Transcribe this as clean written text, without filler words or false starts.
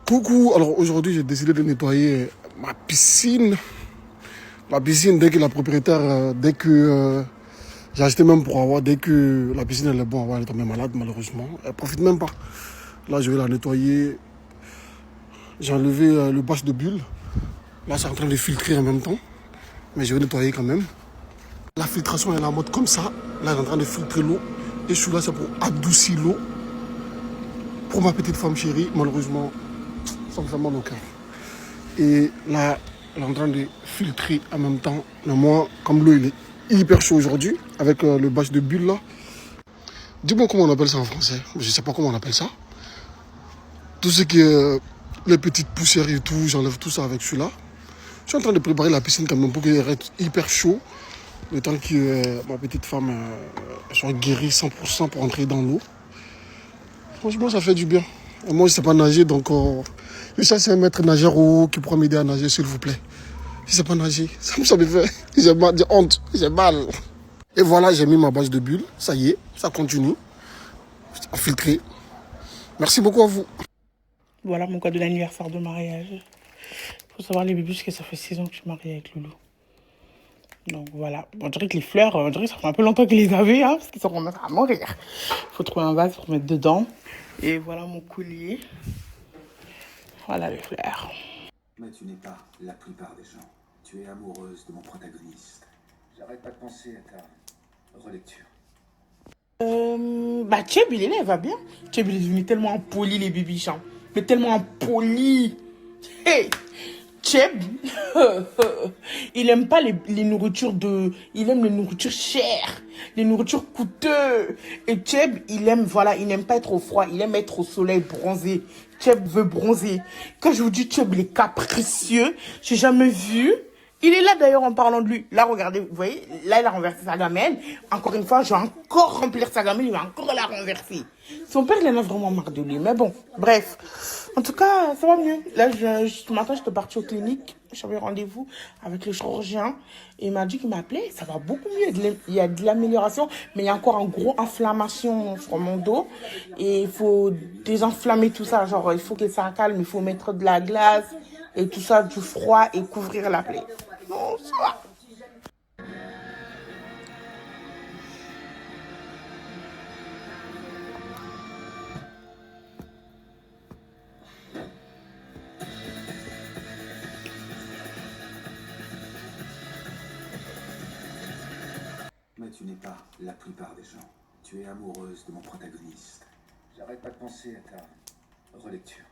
Coucou, alors aujourd'hui j'ai décidé de nettoyer ma piscine. La piscine, dès que la propriétaire, j'ai acheté même pour avoir, dès que la piscine elle est bonne, elle est tombée malade malheureusement. Elle profite même pas. Là je vais la nettoyer. J'ai enlevé le bâche de bulle. Là c'est en train de filtrer en même temps. Mais je vais nettoyer quand même. La filtration elle est en mode comme ça. Là elle est en train de filtrer l'eau. Et celui-là c'est pour adoucir l'eau. Pour ma petite femme chérie, malheureusement, ça me fait mal au cœur. Et là, elle est en train de filtrer en même temps. Mais moi, comme l'eau il est hyper chaud aujourd'hui, avec le bâche de bulle là. Dis-moi comment on appelle ça en français. Je ne sais pas comment on appelle ça. Tout ce qui est les petites poussières et tout, j'enlève tout ça avec celui-là. Je suis en train de préparer la piscine quand même pour qu'elle reste hyper chaud. Le temps que ma petite femme soit guérie 100% pour entrer dans l'eau. Franchement, ça fait du bien. Et moi, je ne sais pas nager, donc je cherche un maître nageur qui pourra m'aider à nager, s'il vous plaît. Je ne sais pas nager. Ça me fait. J'ai mal, j'ai honte, j'ai mal. Et voilà, j'ai mis ma bâche de bulle. Ça y est, ça continue à filtrer. Merci beaucoup à vous. Voilà mon cadeau d'anniversaire de mariage. Il faut savoir les bébés que ça fait 6 ans que je suis mariée avec Loulou. Donc voilà. On dirait que les fleurs, on dirait que ça fait un peu longtemps qu'ils les avaient, hein, parce qu'ils sont commencés à mourir. Il faut trouver un vase pour mettre dedans. Et voilà mon collier. Voilà les fleurs. Mais tu n'es pas la plupart des gens. Tu es amoureuse de mon protagoniste. J'arrête pas de penser à ta relecture. Cheb, il est là, il va bien. Cheb, il est devenu tellement impoli, les bibiches. Hein. Mais tellement impoli. Hey, Cheb, il aime pas les nourritures de... Il aime les nourritures chères, les nourritures coûteuses. Et Cheb, il aime, voilà, il n'aime pas être au froid, il aime être au soleil bronzé. Cheb veut bronzer. Quand je vous dis Cheb, il est capricieux, j'ai jamais vu. Il est là d'ailleurs en parlant de lui. Là, regardez, vous voyez, là, il a renversé sa gamelle. Encore une fois, je vais encore remplir sa gamelle, il va encore la renverser. Son père, il en a vraiment marre de lui. Mais bon, bref. En tout cas, ça va mieux. Là, ce matin, j'étais partie aux cliniques. J'avais rendez-vous avec le chirurgien. Et il m'a dit qu'il m'appelait. Ça va beaucoup mieux. Il y a de l'amélioration. Mais il y a encore une grosse inflammation sur mon dos. Et il faut désinflammer tout ça. Genre, il faut que ça calme. Il faut mettre de la glace et tout ça, du froid et couvrir la plaie. Non, ça va. Mais tu n'es pas la plupart des gens. Tu es amoureuse de mon protagoniste. J'arrête pas de penser à ta relecture.